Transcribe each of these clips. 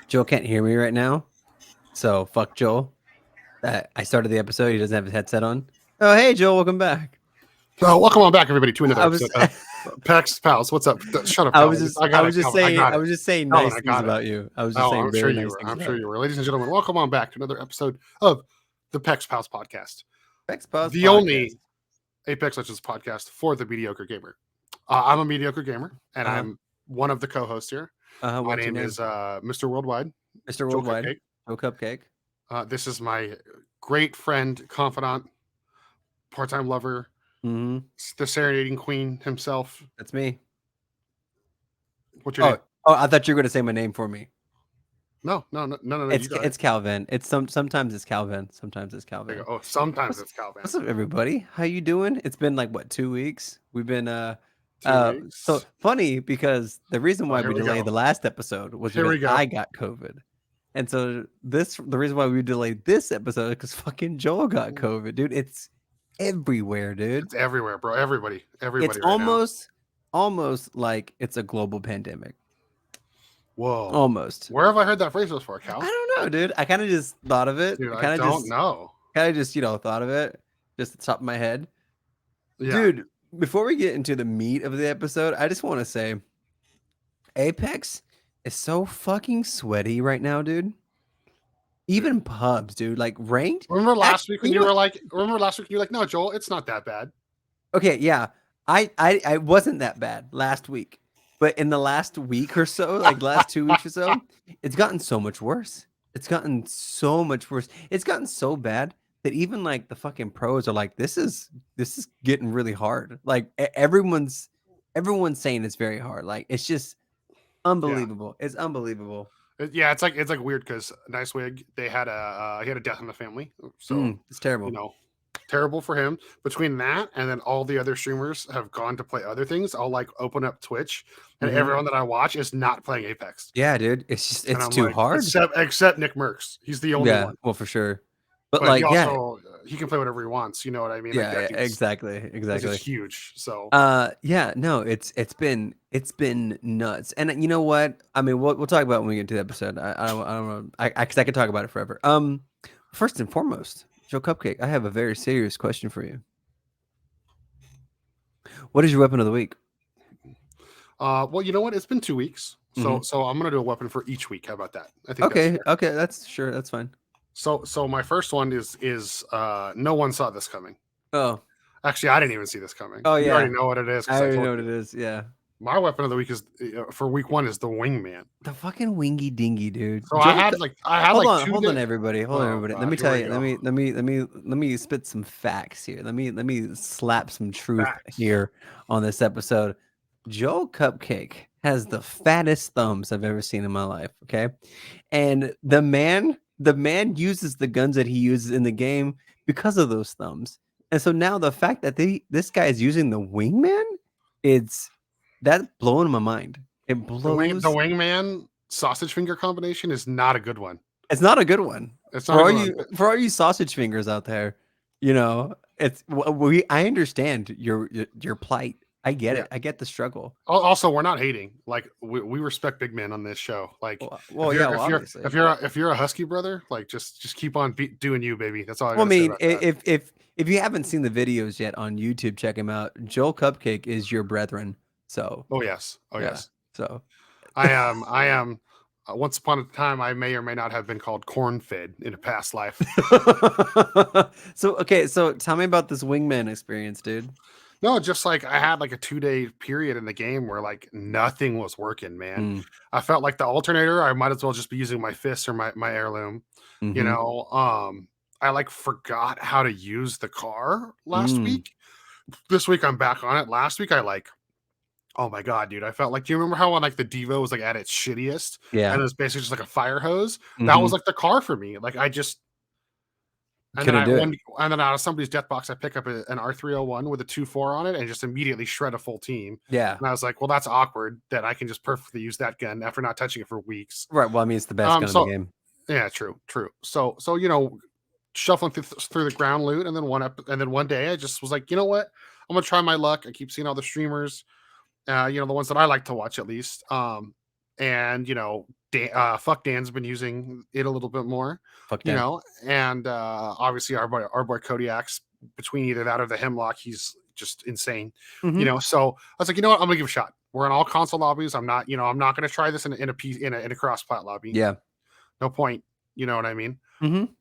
Joel can't hear me right now, so fuck Joel. I started the episode. He doesn't have his headset on. Oh, hey, Joel, welcome back. Oh, welcome on back, everybody, to another I episode was, of Pex Pals. What's up? Shut up, I Calvin. was just, I I got was it, just Calvin. I saying, got I it. was just saying Calvin, nice I things got it. about you. I was just Oh, saying I'm very sure you nice were. things I'm about sure you. you were. Ladies and gentlemen, welcome on back to another episode of the Pex Pals podcast, Pex Pals the podcast. only Apex Legends podcast for the mediocre gamer. I'm a mediocre gamer, and I'm one of the co-hosts here. My What's your name name? is Mr. Worldwide, Mr. Joel Worldwide. Cupcake. Joe Cupcake. This is my great friend, confidant, part-time lover, Mm-hmm. the serenading queen himself. That's me. What's your name? Oh, I thought you were gonna say my name for me. No. It's Calvin. Sometimes it's Calvin. Sometimes it's Calvin. Oh, sometimes it's Calvin. What's up, everybody? How you doing? It's been like what, 2 weeks? We've been 2 weeks. So funny because the reason why we delayed the last episode was because I got COVID. And so the reason why we delayed this episode is because fucking Joel got COVID, dude. It's everywhere, dude. It's everywhere, bro. Everybody. It's almost like it's a global pandemic. Whoa. Almost. Where have I heard that phrase before, Cal? I don't know, dude. I kind of just thought of it. Dude, I don't know. Kind of just, thought of it. Just at the top of my head. Yeah. Dude, before we get into the meat of the episode, I just want to say Apex is so fucking sweaty right now, dude. Even pubs, dude, like ranked. Remember last week when you were like, no, Joel, it's not that bad. Okay, yeah. I wasn't that bad last week. But in the last week or so, like last 2 weeks or so, it's gotten so much worse. It's gotten so much worse. It's gotten so bad that even like the fucking pros are like, this is getting really hard. Like everyone's saying it's very hard. Like it's just unbelievable. Yeah. It's unbelievable. Yeah, it's like weird because Nice Wig, he had a death in the family, so it's terrible. Terrible for him. Between that and then all the other streamers have gone to play other things. I'll like open up Twitch and everyone that I watch is not playing Apex. Yeah, dude, it's too hard. Except Nick Merckx, he's the only one. Well, for sure. But like, he can play whatever he wants. You know what I mean? Yeah, like exactly. It's huge. So, no, it's been nuts. And you know what? I mean, we'll talk about it when we get to the episode. I don't know, because I could talk about it forever. First and foremost, Joe Cupcake, I have a very serious question for you. What is your weapon of the week? Well, you know what? It's been 2 weeks, so I'm gonna do a weapon for each week. How about that? I think. Okay, that's fine. So my first one is no one saw this coming. Oh, actually, I didn't even see this coming. Oh, yeah, you already know what it is. I already know what it is. Yeah. My weapon of the week is for week 1 is the Wingman. The fucking wingy dingy, dude. So I had hold on, everybody. Let me tell you. Let me spit some facts here. Let me slap some truth here on this episode. Joel Cupcake has the fattest thumbs I've ever seen in my life. Okay, and the man uses the guns that he uses in the game because of those thumbs. And so now the fact that this guy is using the Wingman, that's blowing my mind. It blows. The Wingman sausage finger combination is not a good one. It's not a good one. It's not for all you sausage fingers out there. I understand your plight. I get it. I get the struggle. Also, we're not hating. Like we respect big men on this show. Like, obviously. If you're a Husky brother, like just keep on doing you, baby. That's all. I mean, if you haven't seen the videos yet on YouTube, check him out. Joel Cupcake is your brethren. So. Oh yes. So. I am. Once upon a time, I may or may not have been called corn-fed in a past life. So tell me about this Wingman experience, dude. No, just like I had like a 2-day period in the game where like nothing was working, man. I felt like the alternator, I might as well just be using my fists or my heirloom. I like forgot how to use the car last week. This week I'm back on it. Last week oh my god, dude! I felt like, do you remember how when like the Devo was like at its shittiest? Yeah, and it was basically just like a fire hose. That was like the car for me. Like I just. And then out of somebody's death box, I pick up an R301 with a 2.4 on it and just immediately shred a full team. Yeah. And I was like, well, that's awkward that I can just perfectly use that gun after not touching it for weeks. Right. Well, I mean, it's the best gun in the game. Yeah, true. So shuffling through the ground loot, and then one day I just was like, you know what? I'm gonna try my luck. I keep seeing all the streamers, the ones that I like to watch at least. and fuck Dan's been using it a little bit more, Fuck Dan. and obviously our boy Kodiak's between either that or the Hemlock, he's just insane. So I was like, you know what, I'm gonna give it a shot. We're in all console lobbies. I'm not gonna try this in a cross plat lobby. Yeah. No point. You know what I mean?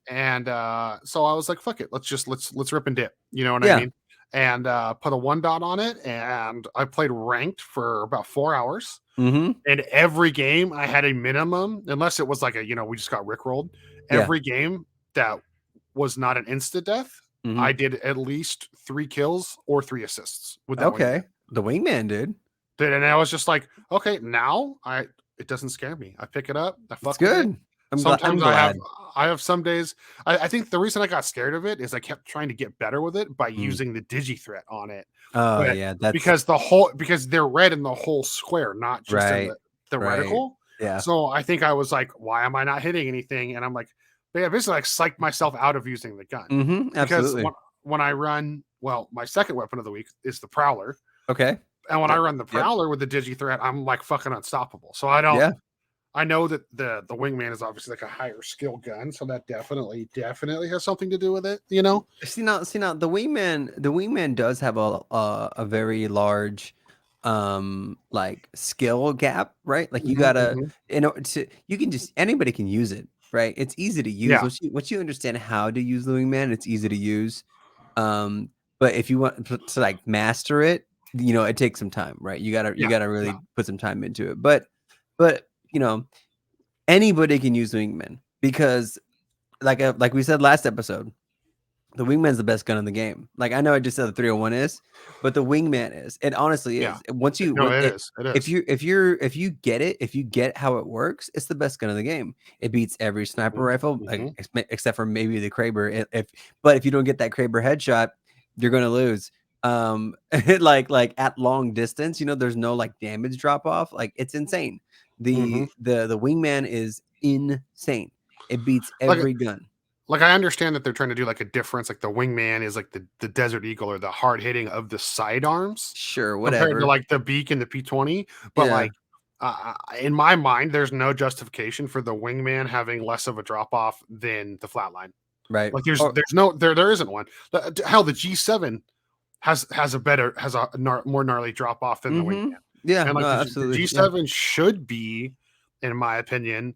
And so I was like, fuck it, let's rip and dip. You know what I mean? And put a 1 dot on it, and I played ranked for about 4 hours. And every game I had a minimum, unless it was like we just got rickrolled. Every game that was not an insta death, I did at least 3 kills or 3 assists with that. Okay, the Wingman, dude. And I was just like, okay, now it doesn't scare me. I pick it up. I fuck with good. It. Sometimes I have some days. I think the reason I got scared of it is I kept trying to get better with it by using the digi threat on it. Oh yeah, that's because they're red in the whole square, not just in the reticle. Yeah. So I think I was like, why am I not hitting anything? And I'm like, basically like psyched myself out of using the gun. Absolutely. Because when I run, my second weapon of the week is the Prowler. Okay. And when I run the Prowler with the digi threat, I'm like fucking unstoppable. So I don't. Yeah. I know that the Wingman is obviously like a higher skill gun, so that definitely has something to do with it. See now, the Wingman does have a very large like skill gap, right? Like you gotta anybody can use it, right? It's easy to use. Once you understand how to use the Wingman, it's easy to use. But if you want to like master it, it takes some time, right? You gotta really put some time into it. But anybody can use Wingman because like we said last episode, the Wingman's the best gun in the game. Like I know I just said the 301 is, but the Wingman is. It honestly is. Once you it is. If you get it, if you get how it works, it's the best gun in the game. It beats every sniper rifle, except for maybe the Kraber. But if you don't get that Kraber headshot, you're gonna lose. Like at long distance, there's no like damage drop off. Like it's insane. The Wingman is insane. It beats every gun. Like I understand that they're trying to do like a difference. Like the Wingman is like the Desert Eagle or the hard hitting of the sidearms. Sure, whatever. Compared to like the Beak and the P20. But like in my mind, there's no justification for the Wingman having less of a drop off than the Flatline. Right. Like there isn't one. Hell, the G7 has a more gnarly drop off than the Wingman. Yeah, and like absolutely. The G7 should be, in my opinion,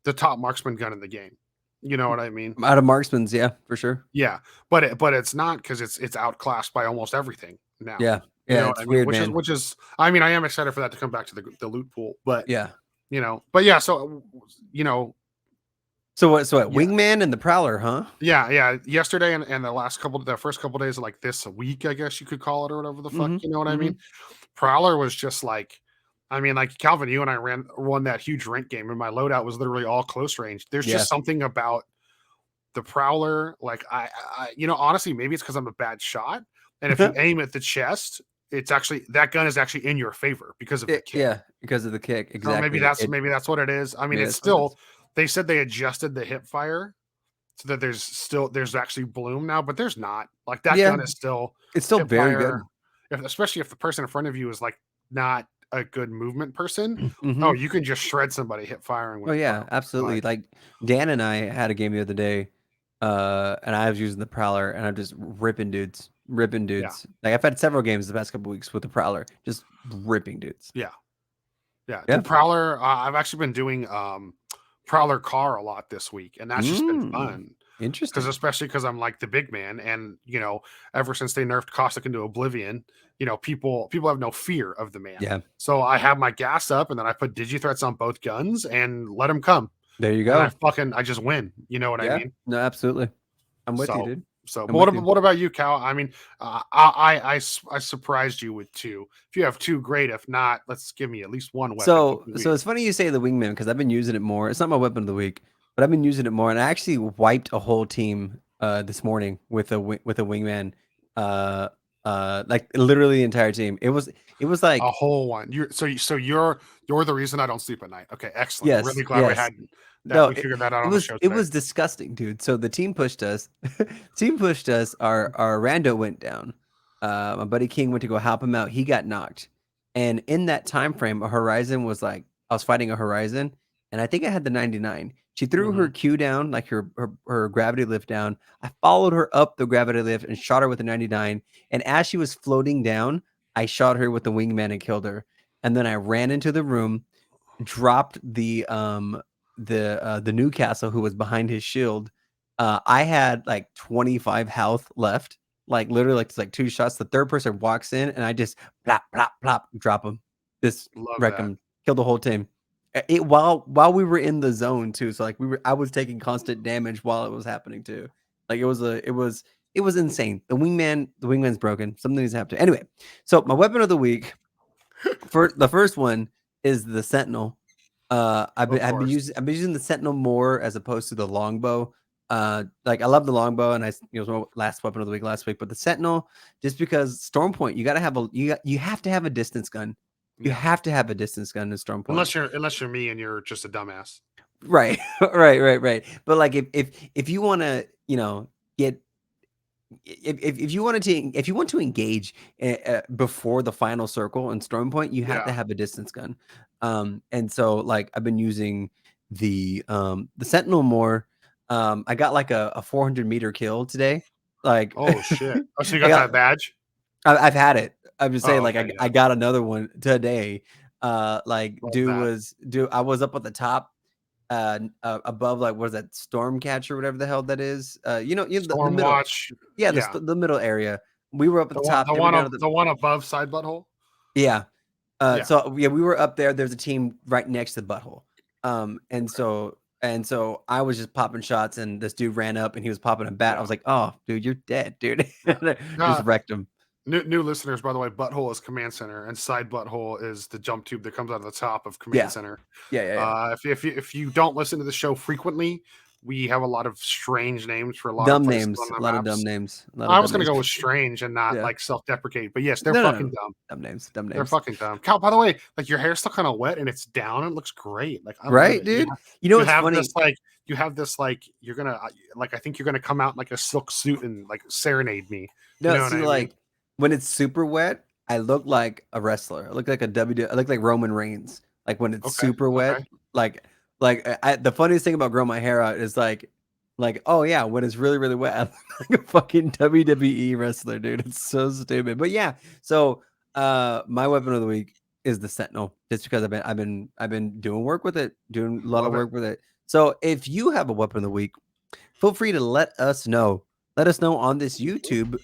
the top marksman gun in the game. You know what I mean? Out of marksman's, yeah, for sure. Yeah, but it's not because it's outclassed by almost everything now. Yeah, you know it's weird, man. Which is I mean, I am excited for that to come back to the loot pool, but so So what? Wingman and the Prowler, huh? Yeah. Yesterday and the first couple days of like this week, I guess you could call it, or whatever the fuck. You know what I mean? Prowler was just like, I mean, like Calvin, you and I won that huge rank game, and my loadout was literally all close range. There's just something about the Prowler, like I honestly, maybe it's because I'm a bad shot, and if you aim at the chest, it's actually that gun is actually in your favor because of the kick. Yeah, because of the kick. Exactly. So maybe that's what it is. I mean, it's still. They said they adjusted the hip fire so that there's actually bloom now, but there's not. Like that gun is still. It's still very good. Especially if the person in front of you is like not a good movement person. Oh, you can just shred somebody hip firing. Oh yeah, absolutely. Like Dan and I had a game the other day, and I was using the Prowler, and I'm just ripping dudes. Yeah. Like I've had several games the past couple weeks with the Prowler, just ripping dudes. Yeah. The Prowler. I've actually been doing Prowler car a lot this week, and that's just been fun. Interesting. Especially because I'm like the big man, and ever since they nerfed Caustic into oblivion, people have no fear of the man. Yeah. So I have my gas up, and then I put digi threats on both guns and let them come. There you go. And I just win. You know what I mean? No, absolutely. I'm with you, dude. So, what about you, Cal? I mean, I surprised you with 2. If you have 2, great. If not, let's give me at least one weapon. So it's funny you say the Wingman because I've been using it more. It's not my weapon of the week, but I've been using it more, and I actually wiped a whole team this morning with a Wingman. Like literally the entire team. It was like a whole one. You're the reason I don't sleep at night. Okay, excellent. Yes, I'm really glad we had. We figured that out on the show today. It was disgusting, dude. So the team pushed us. Our rando went down. My buddy King went to go help him out. He got knocked, and in that time frame, a Horizon was like I was fighting a Horizon, and I think I had the 99. She threw her Q down, like her gravity lift down. I followed her up the gravity lift and shot her with the 99. And as she was floating down, I shot her with the Wingman and killed her. And then I ran into the room, dropped the Newcastle who was behind his shield. I had like 25 health left, like literally like it's like 2 shots. The third person walks in and I just plop plop plop drop him, just wreck him, kill the whole team. It while we were in the zone too, so like I was taking constant damage while it was happening too. Like it was insane. The wingman's broken. Something needs to happen. Anyway, so my weapon of the week for the first one is the Sentinel. I've been using the Sentinel more as opposed to the longbow. Like I love the longbow, and it was my last weapon of the week last week. But the Sentinel, just because Storm Point, you have to have a distance gun. You have to have a distance gun in Storm Point. Unless you're me and you're just a dumbass. Right, right. But like if you want to, get if you want to engage before the final circle in Storm Point, you have to have a distance gun. And so like I've been using the Sentinel more. I got like a 400-meter kill today. Like oh shit! Oh, so you got that badge? I've had it. I'm just saying, I got another one today. Like I was up at the top, above like what is that, Stormcatcher, whatever the hell that is. The middle. Watch. Yeah, the middle area. We were up at the top. The one above side butthole. Yeah. So yeah, we were up there. There's a team right next to the butthole. And so I was just popping shots, and this dude ran up and he was popping a bat. I was like, oh, dude, you're dead, dude. Just wrecked him. New listeners, by the way, butthole is command center, and side butthole is the jump tube that comes out of the top of command center. Yeah. If you don't listen to the show frequently, we have a lot of strange names for a lot dumb of names. A lot of dumb names. I was going to go with strange and not like self-deprecate, but yes, they're fucking dumb. Dumb names. They're fucking dumb. Cal, by the way, like your hair's still kind of wet and it's down and it looks great. Like, right, dude. What's funny? You have this like you're gonna like I think you're gonna come out in like a silk suit and like serenade me. No, see, like when it's super wet, I look like a wrestler. I look like I look like Roman Reigns. Like when it's super wet, like the funniest thing about growing my hair out is like oh yeah, when it's really really wet, I look like a fucking WWE wrestler, dude. It's so stupid. But yeah, so my weapon of the week is the Sentinel, just because I've been doing work with it, doing a lot of work with it. So if you have a weapon of the week, feel free to let us know. Let us know on this YouTube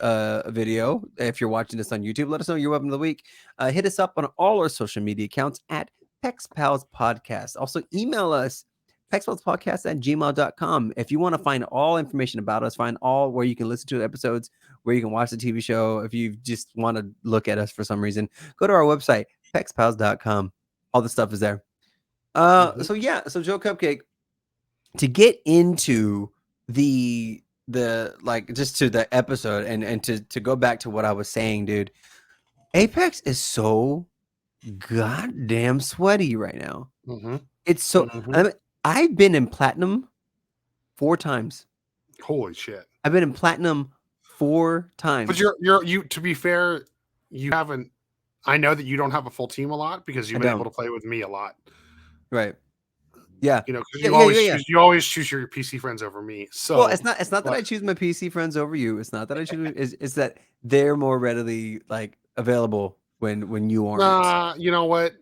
video. If you're watching this on YouTube, let us know your weapon of the week. Hit us up on all our social media accounts at Pex Pals Podcast. Also, email us, pexpalspodcast@gmail.com. If you want to find all information about us, find all where you can listen to the episodes, where you can watch the TV show. If you just want to look at us for some reason, go to our website, pexpals.com. All the stuff is there. So Joe Cupcake, to get into the like just to the episode and to go back to what I was saying, dude, Apex is so goddamn sweaty right now. It's so I've been in platinum 4 times. Holy shit. I've been in platinum 4 times. But you to be fair, you haven't. I know that you don't have a full team a lot because you've been able to play with me a lot. Right. Yeah. Because you always choose your PC friends over me. So well, it's not that I choose my PC friends over you. It's not that I choose it's that they're more readily like available when you aren't. You know what?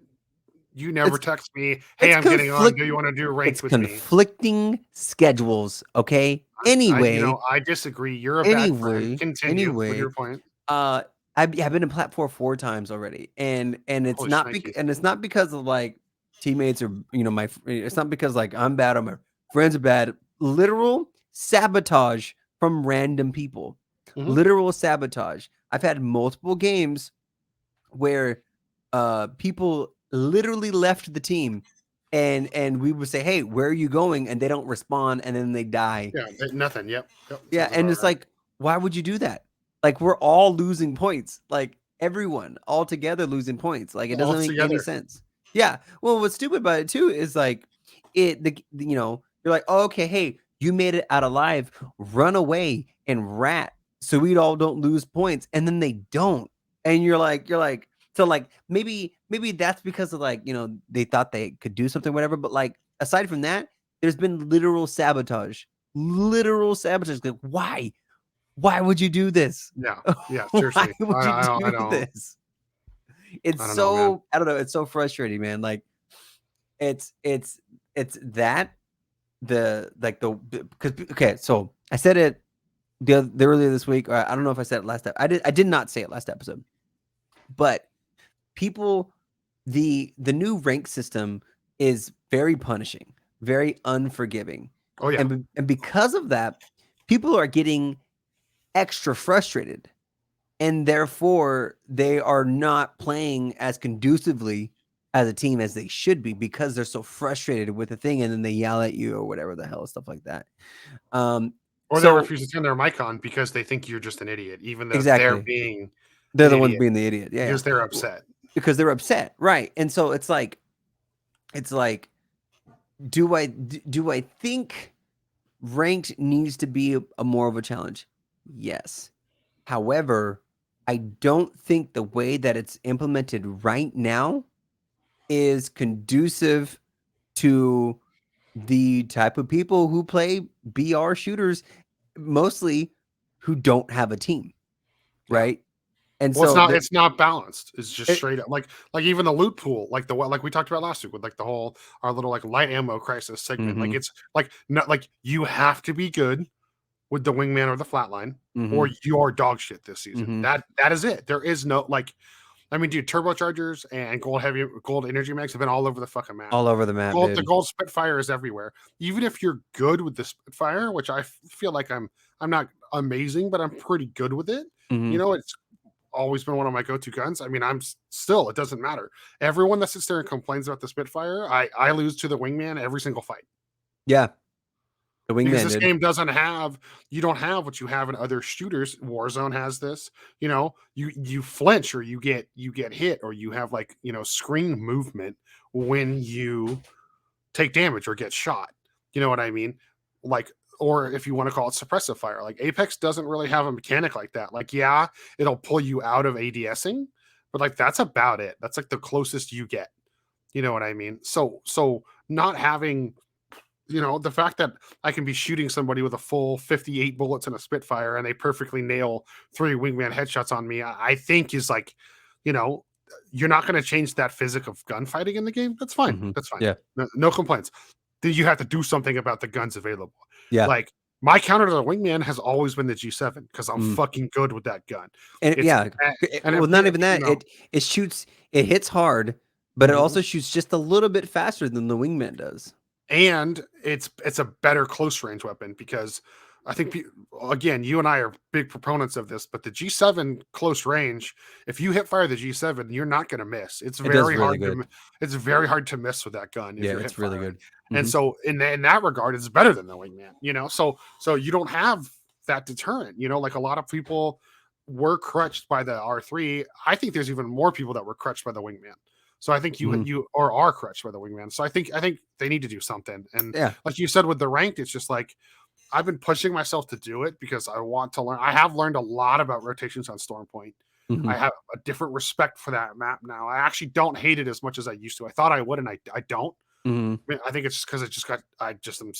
You never text me, hey, I'm getting on. Do you want to do ranked with me? Conflicting schedules, okay? Anyway. I disagree. You're a bad friend. Continue with your point. I've been in Plat 4 times already. And it's not it's not because of like teammates or it's not because like I'm bad or my friends are bad. Literal sabotage from random people. Literal sabotage. I've had multiple games where people literally left the team and we would say, hey, where are you going? And they don't respond and then they die. Yeah, nothing. Yep. Yeah, and it's like, why would you do that? Like, we're all losing points. Like, everyone all together losing points. Like, it doesn't make any sense. Yeah. Well, what's stupid about it too is like you're like, oh, okay, hey, you made it out alive, run away and rat so we all don't lose points, and then they don't. And you're like, So like maybe that's because of like, they thought they could do something, whatever. But like aside from that, there's been literal sabotage. Like, why? Why would you do this? Yeah. Yeah. Why Seriously. would you I do don't. this? It's I don't know, man. I don't know. It's so frustrating, man. Like it's that because okay, so I said it the earlier this week. Or I don't know if I said it last time. I did not say it last episode, but people, the new rank system is very punishing, very unforgiving. Oh yeah. And because of that, people are getting extra frustrated, and therefore they are not playing as conducively as a team as they should be because they're so frustrated with the thing, and then they yell at you or whatever the hell, stuff like that. Or they refuse to turn their mic on because they think you're just an idiot, even though they're the ones being the idiot. Yeah, because they're upset. Because they're upset, right? And so it's like, do I think ranked needs to be a more of a challenge? Yes. However, I don't think the way that it's implemented right now is conducive to the type of people who play BR shooters, mostly who don't have a team, right? And well, so it's not balanced. It's just straight up like even the loot pool, like we talked about last week with like the whole our little like light ammo crisis segment. Mm-hmm. Like it's like not like you have to be good with the wingman or the flatline, or you are dog shit this season. That is it. There is no like. I mean, dude, turbochargers and gold energy mags have been all over the fucking map. All over the map. The gold Spitfire is everywhere. Even if you're good with the Spitfire, which I feel like I'm not amazing, but I'm pretty good with it. You know, it's always been one of my go-to guns. I mean, it doesn't matter. Everyone that sits there and complains about the Spitfire, I lose to the wingman every single fight. Yeah. The wingman, because this game you don't have what you have in other shooters. Warzone has this, you flinch or you get hit or you have like, screen movement when you take damage or get shot. You know what I mean? Like, or if you want to call it suppressive fire, like Apex doesn't really have a mechanic like that. Like, yeah, it'll pull you out of ADSing, but like, that's about it. That's like the closest you get. You know what I mean? So not having, the fact that I can be shooting somebody with a full 58 bullets in a Spitfire and they perfectly nail 3 wingman headshots on me, I think is like, you're not going to change that physics of gunfighting in the game. That's fine. That's fine. Yeah. No complaints. You have to do something about the guns available. Yeah. Like my counter to the wingman has always been the G7 because I'm fucking good with that gun. And not even that. It hits hard, but it also shoots just a little bit faster than the wingman does. And it's a better close range weapon because I think, again, you and I are big proponents of this, but the G7 close range, if you hit fire the G7, you're not going to miss. It's very hard to miss with that gun. Yeah, it's really good. And so in that regard, it's better than the wingman, so you don't have that deterrent, like a lot of people were crutched by the R3. I think there's even more people that were crutched by the wingman. So I think you are crutched by the wingman. So I think they need to do something. And like you said with the ranked, it's just like I've been pushing myself to do it because I want to learn. I have learned a lot about rotations on Stormpoint. I have a different respect for that map now. I actually don't hate it as much as I used to. I thought I would, and I don't. I mean, I think it's just because I just am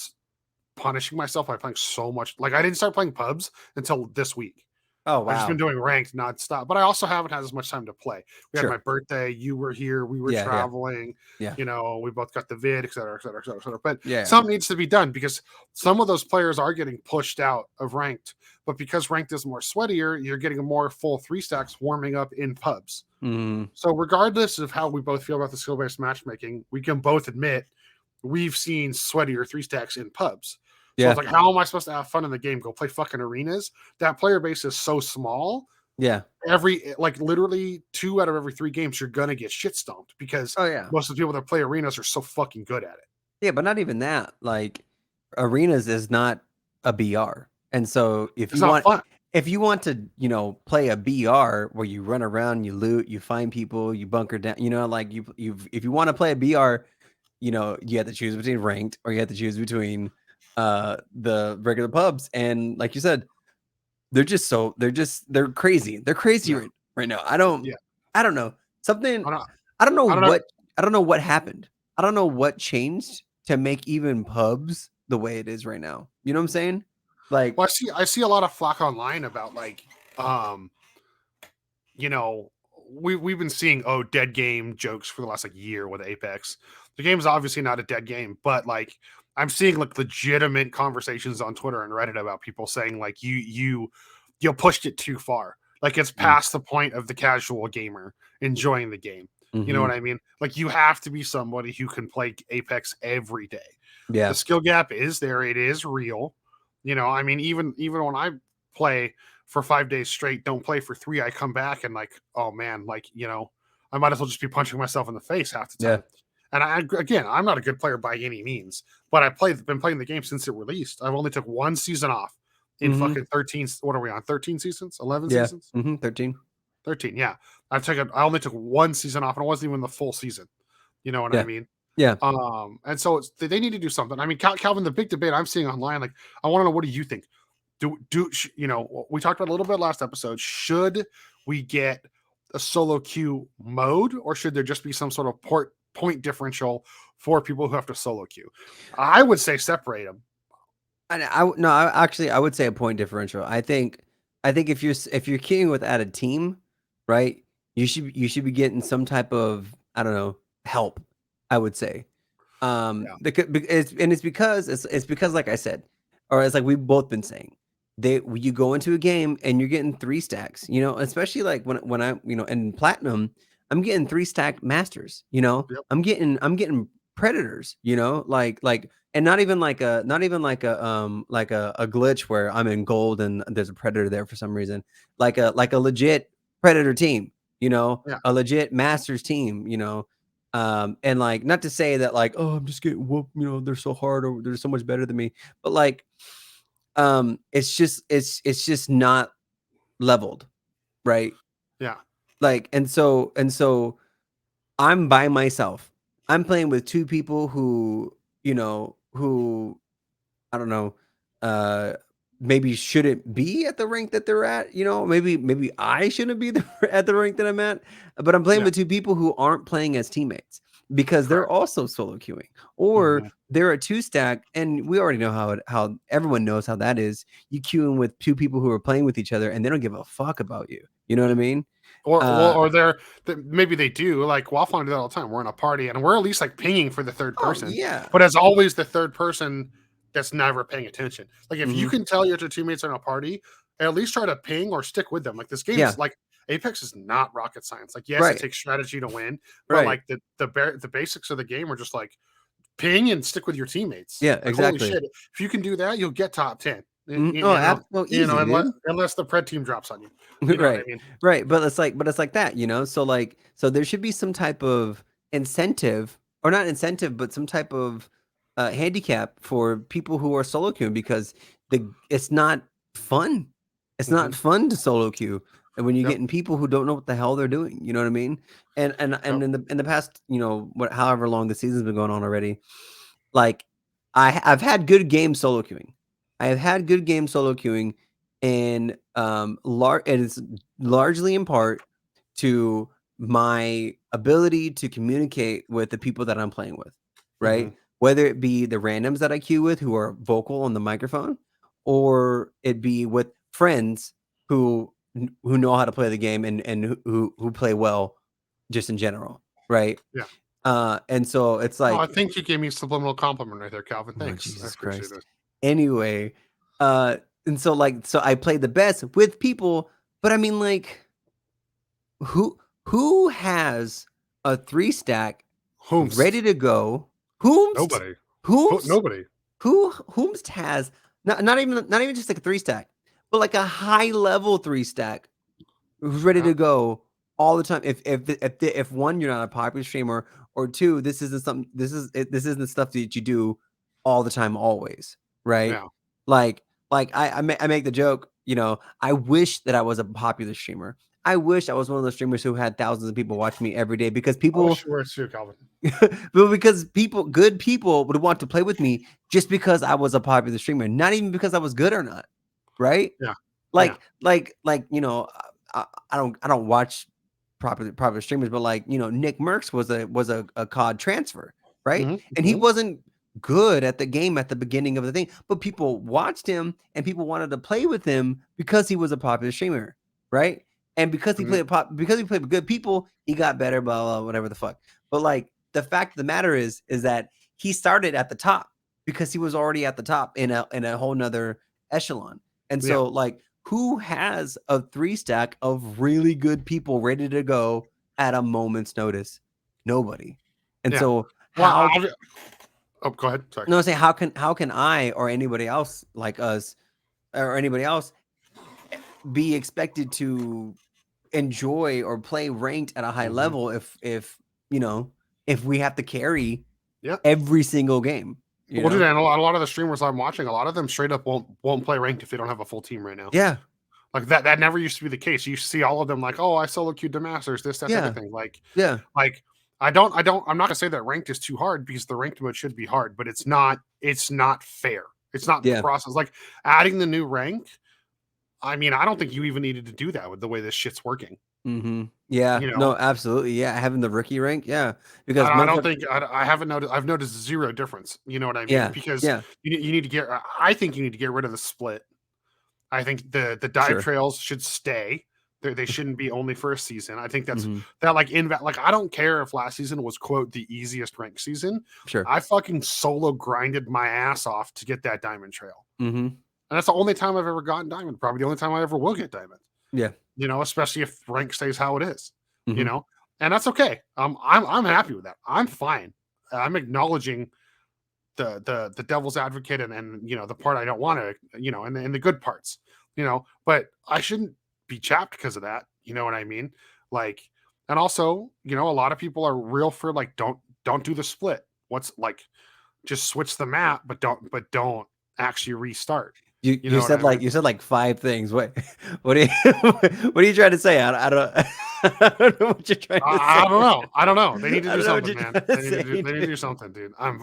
punishing myself by playing so much. Like I didn't start playing pubs until this week. Oh, wow. I've just been doing ranked nonstop, but I also haven't had as much time to play. We had my birthday. You were here. We were traveling. Yeah. We both got the vid, et cetera, et cetera, et cetera, et cetera. But something needs to be done because some of those players are getting pushed out of ranked. But because ranked is more sweatier, you're getting a more full 3 stacks warming up in pubs. So regardless of how we both feel about the skill-based matchmaking, we can both admit we've seen sweatier 3 stacks in pubs. So it's like, how am I supposed to have fun in the game? Go play fucking arenas? That player base is so small. Yeah. Literally 2 out of every 3 games, you're going to get shit stomped because most of the people that play arenas are so fucking good at it. Yeah, but not even that. Like, arenas is not a BR. And so if you want to, play a BR where you run around, you loot, you find people, you bunker down, if you want to play a BR, you have to choose between ranked or you have to choose between the regular pubs. And like you said, they're crazy. They're crazy right now. I don't know. Something, I don't, I don't know I don't know. what, I don't know what happened. I don't know what changed to make even pubs the way it is right now. You know what I'm saying? Like, Well, I see a lot of flack online about like, um, you know, we've been seeing dead game jokes for the last like year with Apex. The game's obviously not a dead game, but like I'm seeing like legitimate conversations on Twitter and Reddit about people saying like you pushed it too far. Like it's past the point of the casual gamer enjoying the game. You know what I mean? Like you have to be somebody who can play Apex every day. yeah, The skill gap is there. It is real. I mean, even when I play for 5 days straight, don't play for 3, I come back and like, oh man, like, I might as well just be punching myself in the face half the yeah. time. And I'm not a good player by any means, but been playing the game since it released. I've only took one season off in fucking 13. What are we on? 13 seasons? 11 Yeah. seasons? 13. 13. Yeah. I only took one season off and it wasn't even the full season. You know what I Yeah. mean? Yeah. And so they need to do something. I mean, Calvin, the big debate I'm seeing online, like, I want to know, what do you think? We talked about a little bit last episode. Should we get a solo queue mode, or should there just be some sort of point differential for people who have to solo queue? I would say separate them. And I would say a point differential. I think if you're queuing without a team, right? You should be getting some type of, I don't know, help. I would say, Yeah. it's because like I said, or it's like we've both been saying, you go into a game and you're getting 3 stacks. Especially like when I in platinum, I'm getting 3 stack masters. Yep. I'm getting predators. And not even like a a glitch where I'm in gold and there's a predator there for some reason. Like a legit predator team, Yeah. a legit masters team, and like, not to say that like, oh, I'm just getting whooped, they're so hard or they're so much better than me, but like, it's just not leveled, right? Yeah. Like, and so I'm by myself. I'm playing with 2 people who I don't know, uh, maybe shouldn't be at the rank that they're at. Maybe I shouldn't be at the rank that I'm at. But I'm playing Yeah. with 2 people who aren't playing as teammates because they're Correct. also solo queuing, or they're a 2 stack, and we already know how everyone knows how that is. You queuing with 2 people who are playing with each other, and they don't give a fuck about you. You know what I mean? Or maybe they do. Like Waffle do that all the time. We're in a party and we're at least like pinging for the third Oh person, yeah. but as always, the third person that's never paying attention. Like if you Mhm. can tell your 2 teammates are in a party, at least try to ping or stick with them. Like this Yeah. game's like Apex is not rocket science. Like yes, it Right. takes strategy to win, but Right. like the basics of the game are just like ping and stick with your teammates. Yeah. Like holy Exactly. shit, if you can do that, you'll get top 10. Oh, easy, dude. Unless the pred team drops on you. You know what I Right. mean? Right. But it's like that, so there should be some type of incentive, or not incentive, but some type of handicap for people who are solo queuing, because it's not fun. It's not Mhm. fun to solo queue. And when you're Yep. getting people who don't know what the hell they're doing, you know what I mean? And Yep. in the past, however long the season's been going on already, like, I've had good games solo queuing. I have had good games solo queuing, and it is largely in part to my ability to communicate with the people that I'm playing with, right? Mhm. Whether it be the randoms that I queue with who are vocal on the microphone, or it be with friends who know how to play the game, and who play well just in general, right? Yeah. And so it's Oh, I like, think you gave me a subliminal compliment right there, Calvin. oh, Thanks. I Jesus appreciate Christ. it. Anyway, and so I played the best with people, but I mean, like, who has a 3 stack ready Whomst. to go? Whomst Nobody. whomst Nobody. whomst has not even just like a 3 stack, but like a high level 3 stack who's ready Yeah. to go all the time. If one, you're not a popular streamer, or 2, this isn't stuff that you do all the time, always, right? Yeah. Like I make the joke, I wish that I was a popular streamer. I wish I was one of those streamers who had thousands of people watching me every day, because I wish people, you were too, Calvin. good people would want to play with me just because I was a popular streamer, not even because I was good or not, right? Yeah. Yeah. Like, I don't watch popular streamers, but like, you know, Nick Merckx was a COD transfer, right? Mm-hmm, And he wasn't good at the game at the beginning of the thing, but people watched him and people wanted to play with him because he was a popular streamer, right? And because he played with good people, he got better, blah, blah, whatever the fuck. But like the fact of the matter is that he started at the top because he was already at the top in a whole nother echelon. And so like, who has a 3-stack of really good people ready to go at a moment's notice? Nobody. And so how go ahead. Sorry. No, I say how can I or anybody else like us or anybody else be expected to enjoy or play ranked at a high level if you know, if we have to carry every single game? Well, dude, and a lot of the streamers I'm watching, a lot of them straight up won't play ranked if they don't have a full team right now. Yeah. Like that never used to be the case. You see all of them like, oh, I solo queued the masters, this, that, everything. Like, like I'm not gonna say that ranked is too hard because the ranked mode should be hard, but it's not fair. It's not the process. Like adding the new rank. I mean, I don't think you even needed to do that with the way this shit's working. Yeah, you know? no, absolutely. Yeah, having the rookie rank. Yeah, because I don't think I haven't noticed. I've noticed zero difference. You know what I mean? Yeah, because you need to get. I think you need to get rid of the split. I think the dive trails should stay. They shouldn't be only for a season. I think that's like I don't care if last season was quote the easiest rank season. Sure, I fucking solo grinded my ass off to get that diamond trail. And that's the only time I've ever gotten diamond. Probably the only time I ever will get diamond. Yeah, you know, especially if rank stays how it is. You know, and that's okay. I'm happy with that. I'm fine. I'm acknowledging the devil's advocate and you know the part I don't want to, you know, and the good parts, you know, but I shouldn't be chapped because of that. You know what I mean? Like, and also, you know, a lot of people are real for like don't do the split. What's like just switch the map, but don't actually restart. You said like you said like 5 things. What are you trying to say? I don't I don't know what you're trying to say. I don't know. They need to do something, man. They need to do something, dude. I'm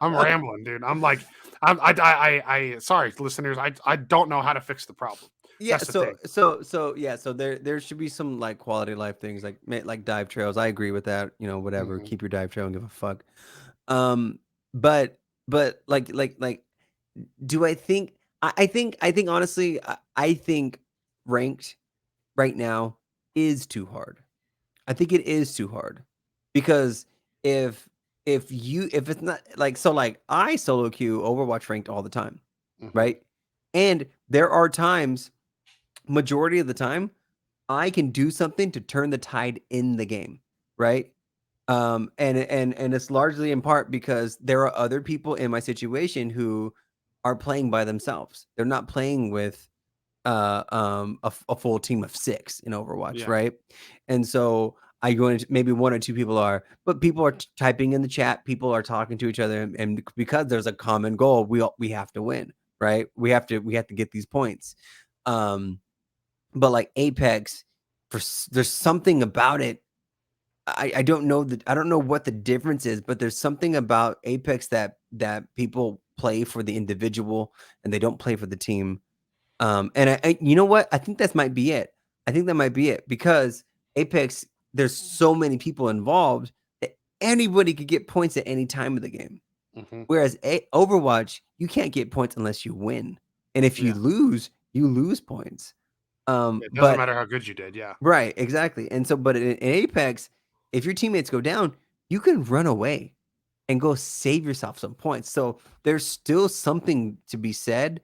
rambling, dude. I'm like I sorry, listeners. I don't know how to fix the problem. Yeah, so there should be some like quality of life things like dive trails. I agree with that. You know, whatever. Keep your dive trail and give a fuck. But like do I think I think honestly I think ranked right now is too hard. I think it is too hard because if it's not like so like I solo queue Overwatch ranked all the time, right? And there are times, majority of the time, I can do something to turn the tide in the game, right? And it's largely in part because there are other people in my situation who are playing by themselves. They're not playing with a full team of 6 in Overwatch, right? And so I go into maybe 1 or 2 people are, but people are typing in the chat, people are talking to each other, and because there's a common goal, we have to win, right? We have to get these points. But like Apex, there's something about it. I don't know I don't know what the difference is, but there's something about Apex that people play for the individual and they don't play for the team. And I you know what? I think that might be it. I think that might be it because Apex, there's so many people involved that anybody could get points at any time of the game. Whereas Overwatch, you can't get points unless you win, and if you lose points. It doesn't matter how good you did, right, exactly. And so, but in Apex, if your teammates go down, you can run away and go save yourself some points. So there's still something to be said,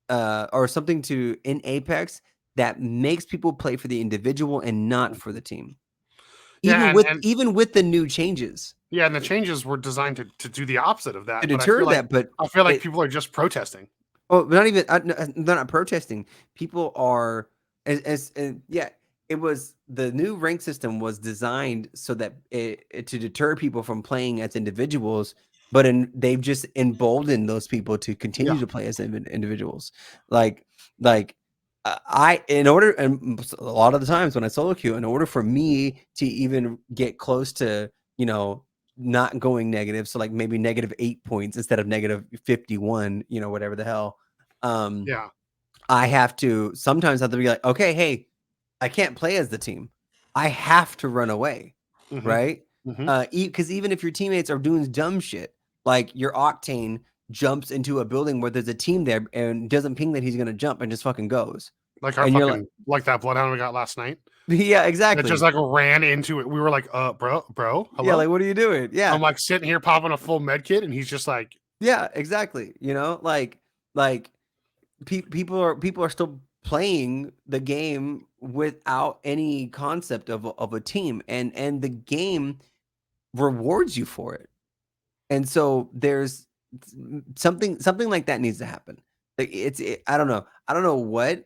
or something in Apex that makes people play for the individual and not for the team. Even with the new changes. Yeah, and the changes were designed to do the opposite of that. To deter that, but I feel like people are just protesting. Oh, not even they're not protesting. People are it was the new rank system was designed so that to deter people from playing as individuals, but they've just emboldened those people to continue to play as individuals. Like in order, and a lot of the times when I solo queue, in order for me to even get close to, you know, not going negative, so like maybe -8 points instead of -51, you know, whatever the hell. I sometimes have to be like, okay, hey, I can't play as the team. I have to run away, right? Mm-hmm. Because even if your teammates are doing dumb shit, like your Octane jumps into a building where there's a team there and doesn't ping that he's gonna jump and just fucking goes. Like our and you're like, like that Bloodhound we got last night. yeah, It exactly. just like ran into it. We were like, bro, hello? Yeah, like what are you doing? Yeah. I'm like sitting here popping a full med kit, and he's just like, yeah, exactly. You know, like people are still playing the game without any concept of a team, and the game rewards you for it. And so there's something like that needs to happen. Like I don't know. I don't know what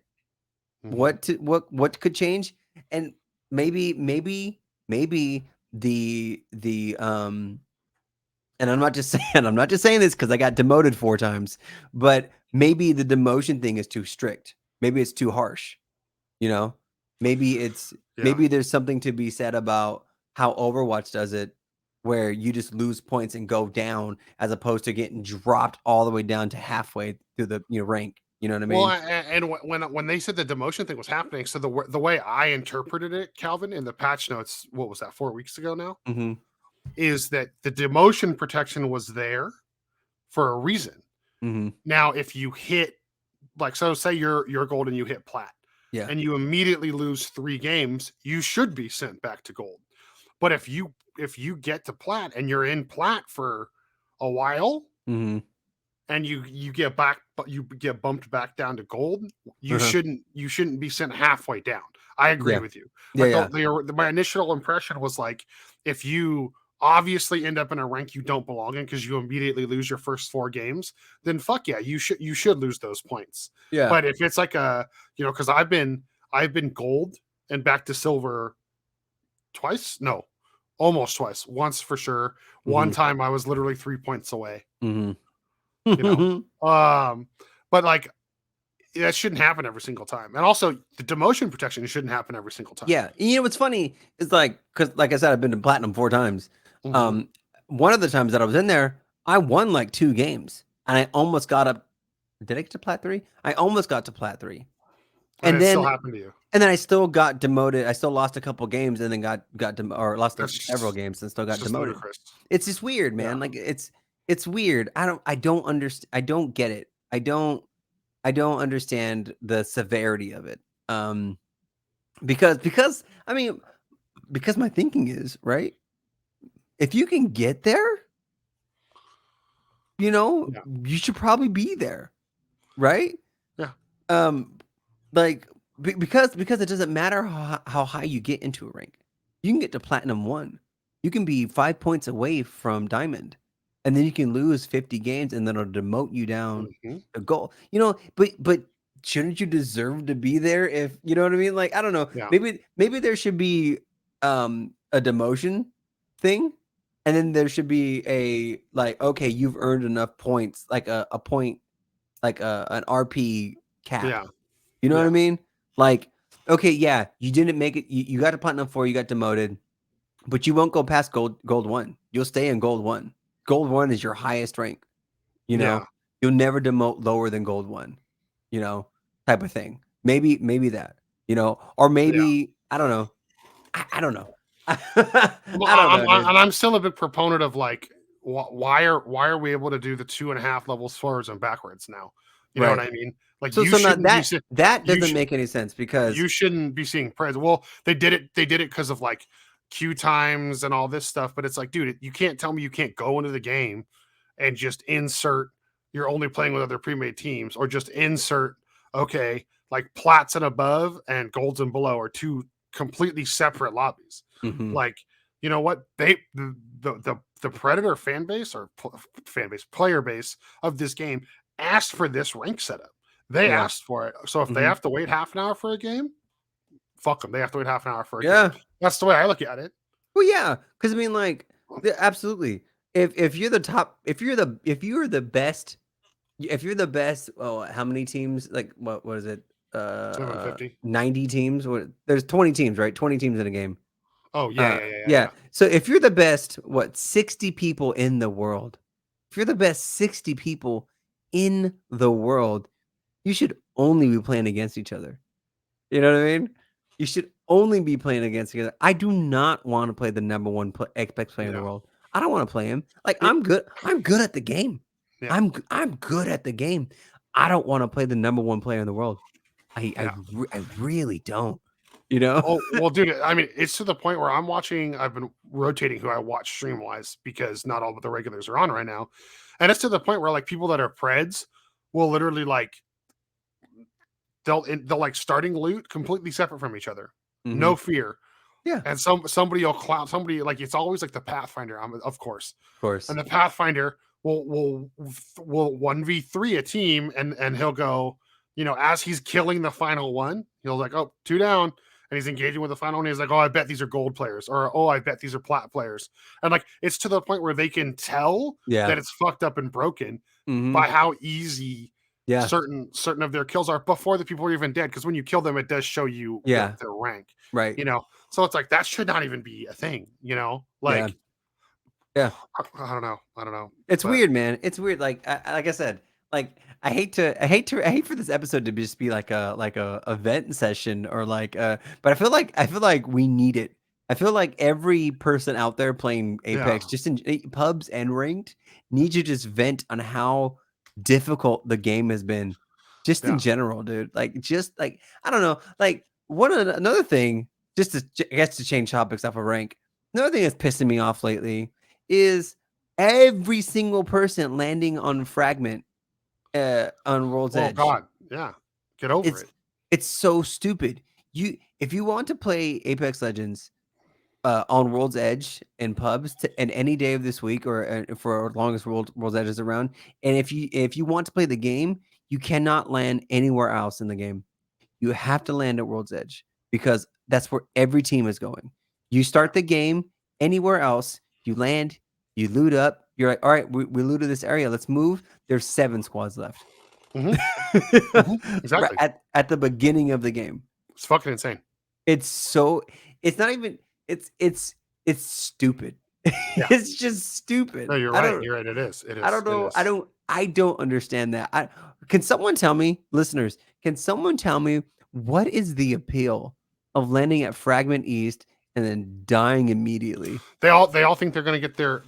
could change, and maybe the and I'm not just saying this because I got demoted 4 times, but maybe the demotion thing is too strict. Maybe it's too harsh. You know, maybe there's something to be said about how Overwatch does it, where you just lose points and go down, as opposed to getting dropped all the way down to halfway through the rank. You know what I mean? Well, and when they said the demotion thing was happening, so the way I interpreted it, Calvin, in the patch notes, what was that, 4 weeks ago now, is that the demotion protection was there for a reason. Now, if you hit, like, so say you're gold and you hit plat, and you immediately lose 3 games, you should be sent back to gold. But if you get to plat and you're in plat for a while, and you get bumped back down to gold, you shouldn't be sent halfway down. I agree with you. My initial impression was like, if you obviously end up in a rank you don't belong in because you immediately lose your first 4 games, then fuck yeah, you should lose those points. Yeah. But if it's like a, because I've been gold and back to silver twice, no, almost twice, once for sure. One time I was literally 3 points away. But like, that shouldn't happen every single time. And also the demotion protection shouldn't happen every single time. Yeah. You know what's funny is, like, because like I said, I've been to platinum 4 times. One of the times that I was in there, I won like 2 games, and I almost got up. Did I get to plat 3? I almost got to plat 3. And then it still happened to you. And then I still got demoted. I still lost a couple games, and then lost several games and still got demoted. Ludicrous. It's just weird, man. Like it's weird. I don't understand. I don't get it. I don't understand the severity of it. Because I mean, because my thinking is, right, if you can get there, you should probably be there, right? Yeah. Like, because it doesn't matter how high you get into a rank. You can get to platinum 1. You can be 5 points away from diamond, and then you can lose 50 games, and then it'll demote you down to gold. But shouldn't you deserve to be there? If you know what I mean? Like, I don't know. Yeah. Maybe there should be a demotion thing, and then there should be a, like, okay, you've earned enough points, like a point, like an RP cap. Yeah. You know what I mean? Like, okay, yeah, you didn't make it. You got to platinum 4, you got demoted, but you won't go past gold 1. You'll stay in gold 1. Gold 1 is your highest rank. You'll never demote lower than gold 1. Type of thing. Maybe that. Or maybe I don't know. I don't know. I don't know. And I'm still a big proponent of, like, why are we able to do the 2.5 levels forwards and backwards now? You know what I mean? Like, so that doesn't make any sense, because you shouldn't be seeing praise. Well, they did it because of, like, queue times and all this stuff. But it's like, dude, you can't tell me you can't go into the game and just insert you're only playing with other pre-made teams, or just insert, okay, like, plats and above and golds and below are 2 completely separate lobbies. Like, you know what, the Predator fan base or player base of this game asked for this rank setup. They asked for it. So if they have to wait half an hour for a game, fuck them. They have to wait half an hour for a game. That's the way I look at it. Well, yeah, because I mean, like, absolutely. If you're the top, if you're the best, oh, how many teams? Like, what is it? 750. 90 teams. There's 20 teams, right? 20 teams in a game. Oh yeah. So if you're the best, 60 people in the world? If you're the best 60 people in the world, you should only be playing against each other. You know what I mean? You should only be playing against each other. I do not want to play the number one Apex player in the world. I don't want to play him. Like I'm good at the game. Yeah. I'm good at the game. I don't want to play the number one player in the world. I really don't. You know? Oh, well, dude, I mean, it's to the point where I've been rotating who I watch stream wise because not all of the regulars are on right now. And it's to the point where like people that are preds will literally like, they'll like starting loot completely separate from each other. Mm-hmm. No fear. Yeah. And somebody will clown somebody, like it's always like the Pathfinder, of course. And the Pathfinder will 1v3 a team and he'll go, you know, as he's killing the final one, he'll like, oh, 2 down. And he's engaging with the final one. He's like, oh, I bet these are gold players, or oh, I bet these are plat players. And like it's to the point where they can tell that it's fucked up and broken by how easy certain of their kills are before the people are even dead. Because when you kill them, it does show you their rank. Right. You know, so it's like that should not even be a thing, you know? Like I don't know. It's weird, man. It's weird. Like I said, like I hate for this episode to just be like a event session or like but I feel like we need it. I feel like every person out there playing Apex, just in pubs and ranked, needs to just vent on how difficult the game has been, just in general, dude. Like just like I don't know, like another thing, just to I guess to change topics off of rank. Another thing that's pissing me off lately is every single person landing on Fragment on World's Edge. Oh God, yeah, get over it. It's so stupid. If you want to play Apex Legends on World's Edge in pubs and any day of this week or for as long as World's Edge is around, and if you want to play the game, you cannot land anywhere else in the game. You have to land at World's Edge because that's where every team is going. You start the game anywhere else, you land, you loot up. You're like, all right, we looted this area. Let's move. There's 7 squads left. Exactly. At the beginning of the game. It's fucking insane. It's not even. It's stupid. It's just stupid. No, you're right. You're right. It is. I don't know. I don't understand that. Can someone tell me, listeners? Can someone tell me what is the appeal of landing at Fragment East and then dying immediately? They all think they're going to get their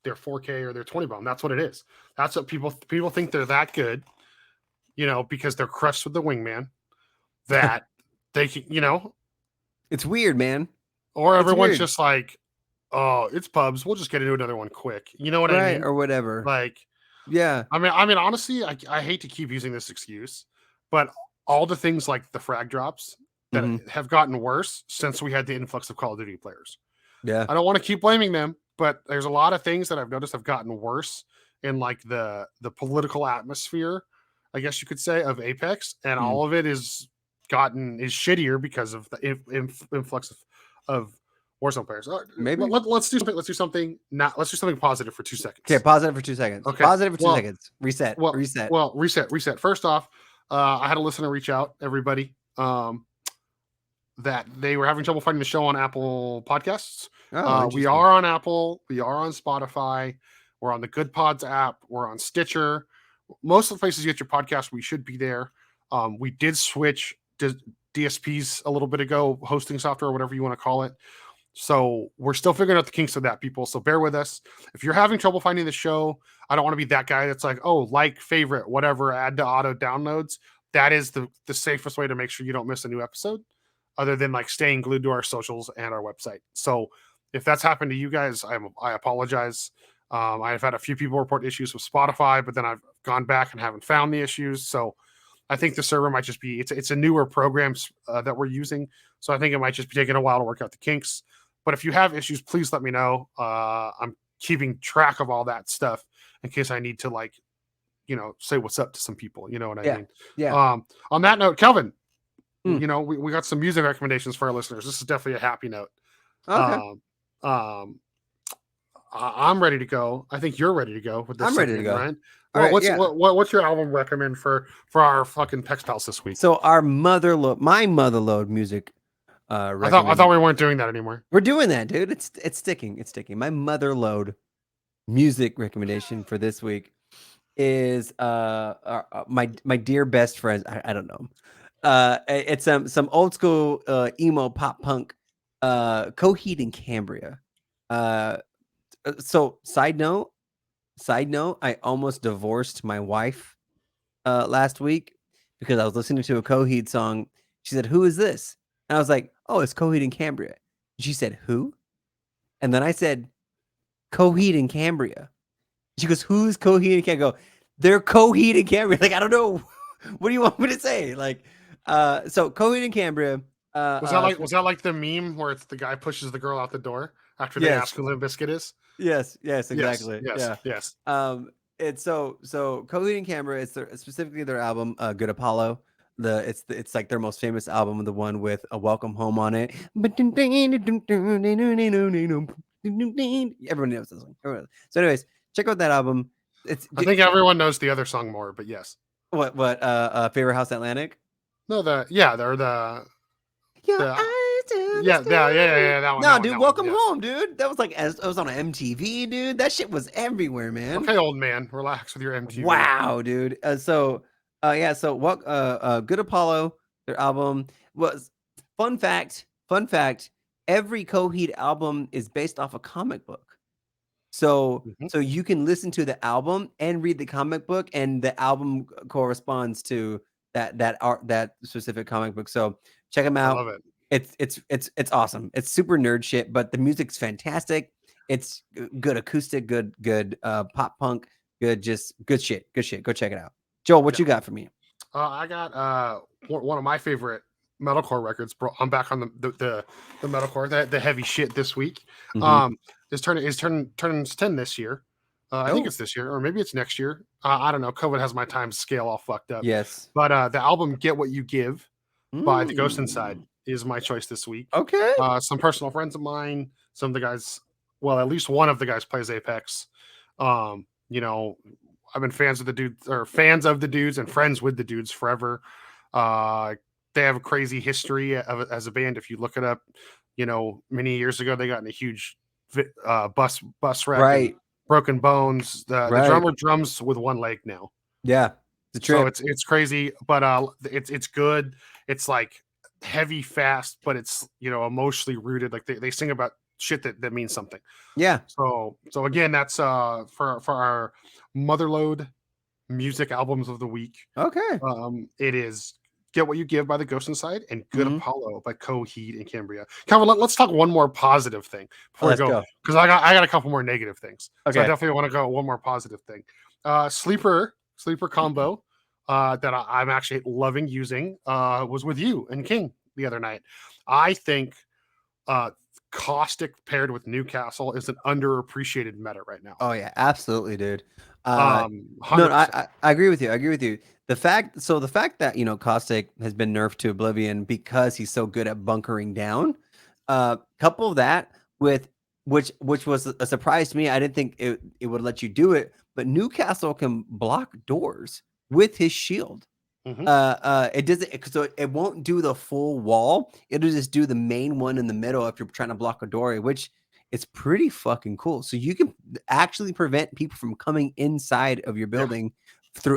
4K or their 20 bomb. That's what it is. That's what people think they're that good, you know, because they're crushed with the Wingman that they can, you know. It's weird, man. Or everyone's just like, oh, it's pubs. We'll just get into another one quick. You know what I mean? Or whatever. Like, yeah. I mean, honestly, I hate to keep using this excuse, but all the things like the frag drops that have gotten worse since we had the influx of Call of Duty players. Yeah. I don't want to keep blaming them, but there's a lot of things that I've noticed have gotten worse in like the political atmosphere, I guess you could say, of Apex, and all of it is shittier because of the influx of Warzone players. Maybe let's do something. Let's do something positive for 2 seconds. Okay, positive for 2 seconds. Okay, positive for 2 seconds. Reset. Reset. First off, I had a listener reach out, everybody, that they were having trouble finding the show on Apple Podcasts. We are on Apple. We are on Spotify. We're on the Good Pods app. We're on Stitcher. Most of the places you get your podcast, we should be there. We did switch DSPs a little bit ago, hosting software, whatever you want to call it. So we're still figuring out the kinks of that, people. So bear with us. If you're having trouble finding the show, I don't want to be that guy that's like, oh, like, favorite, whatever, add to auto downloads. That is the safest way to make sure you don't miss a new episode, other than like staying glued to our socials and our website. So if that's happened to you guys, I apologize. I've had a few people report issues with Spotify, but then I've gone back and haven't found the issues. So I think the server might just be, it's a newer program that we're using. So I think it might just be taking a while to work out the kinks. But if you have issues, please let me know. I'm keeping track of all that stuff in case I need to, like, you know, say what's up to some people. You know what I mean? Yeah. On that note, Kelvin, you know, we got some music recommendations for our listeners. This is definitely a happy note. Okay. I'm ready to go. I think you're ready to go with this. I'm ready to go. Right? Well, what's your album recommend for our fucking Pex Pals this week? So my Motherload music. I thought we weren't doing that anymore. We're doing that, dude. It's sticking. It's sticking. My Motherload music recommendation for this week is my dear best friends. I don't know. It's some old school emo pop punk, Coheed and Cambria. So side note, I almost divorced my wife last week because I was listening to a Coheed song. She said, "Who is this?" And I was like, "Oh, it's Coheed and Cambria." She said, "Who?" And then I said, "Coheed and Cambria." She goes, "Who's Coheed and Cambria?" I go, "They're Coheed and Cambria." Like, I don't know. What do you want me to say? Like, so Coheed and Cambria. Was that like the meme where it's the guy pushes the girl out the door after they ask who Limp Bizkit is? Yes, exactly. Yes. It's so Coheed and Cambria. It's specifically their album, Good Apollo. It's like their most famous album, the one with a Welcome Home on it. Everyone knows this one. So, anyways, check out that album. I think everyone knows the other song more, but yes. What Favorite House Atlantic? No, they're the yeah, that one. No, dude, Welcome Home, dude. That was like it was on MTV, dude. That shit was everywhere, man. Okay, old man, relax with your MTV. Wow, dude. So what? Good Apollo, their album was. Fun fact. Every Coheed album is based off a comic book. So you can listen to the album and read the comic book, and the album corresponds to that specific comic book. So check them out. I love it. It's awesome. It's super nerd shit, but the music's fantastic. It's good acoustic, good pop punk, good shit. Go check it out. Joel, what you got for me? I got one of my favorite metalcore records. Bro, I'm back on the metalcore, the heavy shit this week. Is turns 10 this year. I think it's this year, or maybe it's next year. I don't know. COVID has my time scale all fucked up. Yes. But the album "Get What You Give" by The Ghost Inside is my choice this week. Okay. Some personal friends of mine, some of the guys, well, at least one of the guys plays Apex. You know, I've been fans of the dudes and friends with the dudes forever. They have a crazy history as a band. If you look it up, you know, many years ago they got in a huge bus wreck, right? Broken bones. The drummer drums with one leg now. Yeah, so it's crazy, but it's good. It's like heavy, fast, but it's, you know, emotionally rooted. Like they sing about shit that means something. Yeah. So again, that's for our Motherload music albums of the week. Okay. It is Get What You Give by The Ghost Inside and Good Apollo by Coheed and Cambria. Calvin, let's talk one more positive thing before we go, because I got a couple more negative things. Okay. So I definitely want to go one more positive thing. Sleeper combo that I'm actually loving using was with you and King the other night. I think Caustic paired with Newcastle is an underappreciated meta right now. Oh yeah, absolutely, dude. No, I agree with you. The fact that, you know, Caustic has been nerfed to oblivion because he's so good at bunkering down, couple that with which was a surprise to me. I didn't think it would let you do it, but Newcastle can block doors with his shield. It doesn't, so it won't do the full wall. It'll just do the main one in the middle if you're trying to block a door, which is pretty fucking cool. So you can actually prevent people from coming inside of your building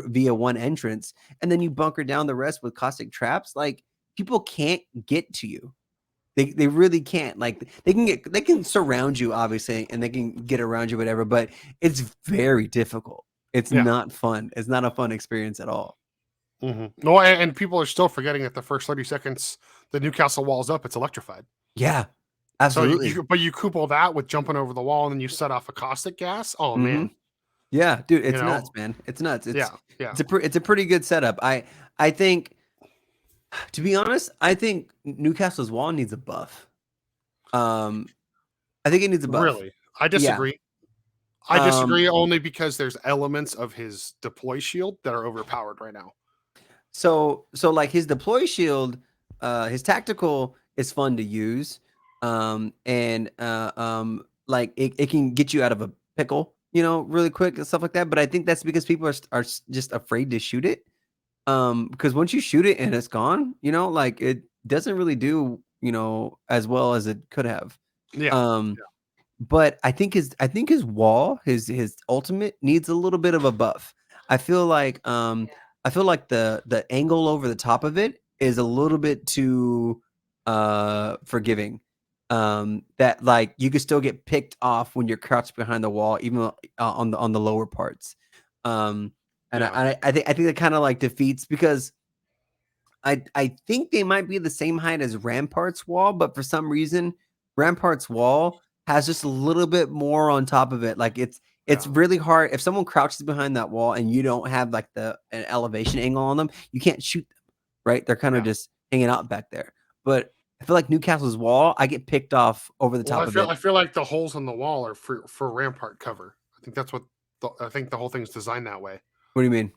via one entrance, and then you bunker down the rest with caustic traps. Like, people can't get to you. They really can't. Like, they can surround you, obviously, and they can get around you, whatever, but it's very difficult. It's not fun. It's not a fun experience at all. No, and people are still forgetting that the first 30 seconds the Newcastle wall's up, it's electrified. Yeah, absolutely. So you couple that with jumping over the wall, and then you set off a caustic gas. Oh man. Yeah, dude, it's nuts, man. It's nuts. It's a pretty good setup. I think, to be honest, I think Newcastle's wall needs a buff. I think it needs a buff. Really? I disagree. Yeah. I disagree only because there's elements of his deploy shield that are overpowered right now. So like his deploy shield, his tactical is fun to use. Like it can get you out of a pickle, you know, really quick and stuff like that. But I think that's because people are just afraid to shoot it. Because once you shoot it and it's gone, you know, like, it doesn't really do, you know, as well as it could have. But I think his wall, his ultimate needs a little bit of a buff. I feel like the angle over the top of it is a little bit too forgiving. That like you could still get picked off when you're crouched behind the wall, even on the lower parts. And I think that kind of like defeats, because I think they might be the same height as Rampart's wall, but for some reason Rampart's wall has just a little bit more on top of it. Like it's really hard if someone crouches behind that wall and you don't have like an elevation angle on them, you can't shoot them, right? They're kind of just hanging out back there. But I feel like Newcastle's wall, I get picked off over the top of it. I feel like the holes in the wall are for Rampart cover. I think that's what I think the whole thing's designed that way. What do you mean?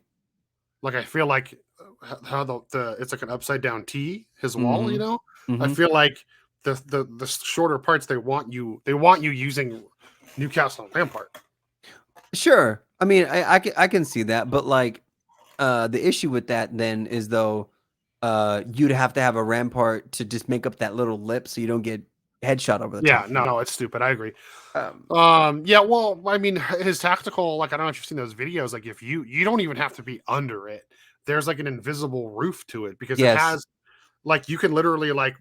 Like I feel like how the it's like an upside down T, his wall, you know? Mm-hmm. I feel like the shorter parts they want you using Newcastle and Rampart. Sure. I mean, I can see that, but like the issue with that then is though you'd have to have a Rampart to just make up that little lip so you don't get headshot over the top. Yeah, no, it's stupid. I agree. Yeah, well, I mean, his tactical, like I don't know if you've seen those videos, like if you don't even have to be under it. There's like an invisible roof to it because it has like you can literally like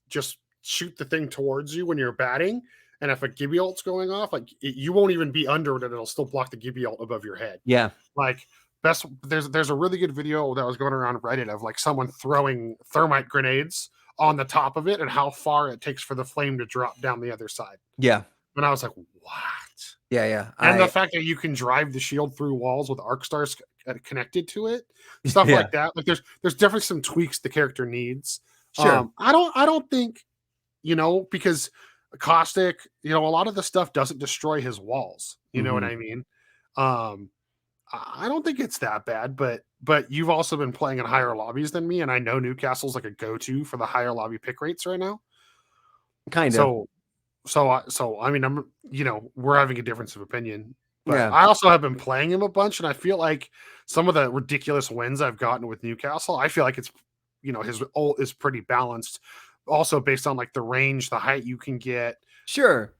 just shoot the thing towards you when you're batting, and if a Gibby ult's going off, like you won't even be under it, and it'll still block the Gibby ult above your head. Yeah. Like there's a really good video that was going around Reddit of like someone throwing thermite grenades on the top of it and how far it takes for the flame to drop down the other side. Yeah. And I was like, what? Yeah. And the fact that you can drive the shield through walls with arc stars connected to it, stuff like that. Like there's definitely some tweaks the character needs. Sure. I don't think, because Caustic, a lot of the stuff doesn't destroy his walls. You know what I mean? I don't think it's that bad, but you've also been playing in higher lobbies than me, and I know Newcastle's like a go-to for the higher lobby pick rates right now. Kind of. So I mean, we're having a difference of opinion, but I also have been playing him a bunch, and I feel like some of the ridiculous wins I've gotten with Newcastle, I feel like it's, his ult is pretty balanced, also based on like the range, the height you can get. Sure.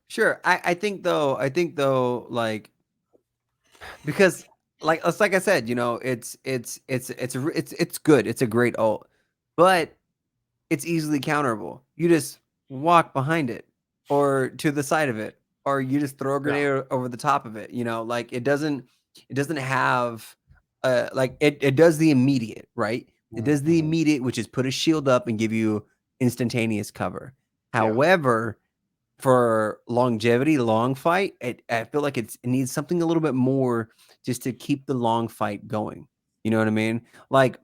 I think though, like, because like I said, it's good. It's a great ult, but it's easily counterable. You just walk behind it or to the side of it, or you just throw a grenade over the top of it. Like it doesn't have like it does the immediate, right? It does the immediate, which is put a shield up and give you instantaneous cover. However, for longevity, long fight, I feel like it needs something a little bit more just to keep the long fight going. You know what I mean? Like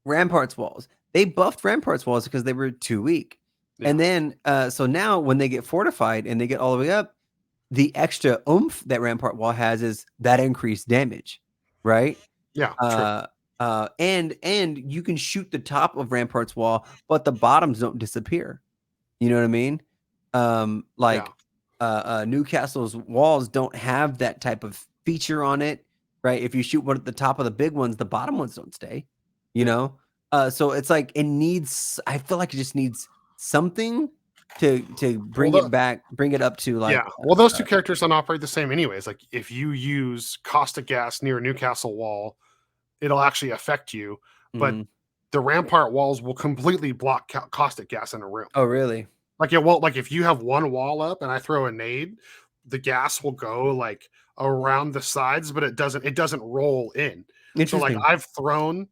Rampart's walls. They buffed Rampart's walls because they were too weak. Yeah. And then so now when they get fortified and they get all the way up, the extra oomph that Rampart wall has is that increased damage, right? Yeah. And you can shoot the top of Rampart's wall, but the bottoms don't disappear. You know what I mean? Newcastle's walls don't have that type of feature on it, right? If you shoot one at the top of the big ones, the bottom ones don't stay, know? So it's like I feel like it just needs something to bring it up to like. Yeah. Well, those two characters don't operate the same anyways. Like if you use caustic gas near a Newcastle wall, it'll actually affect you, but the Rampart walls will completely block caustic gas in a room. Oh, really? Like it won't. Like if you have one wall up and I throw a nade, the gas will go like around the sides, but it doesn't roll in. So like I've thrown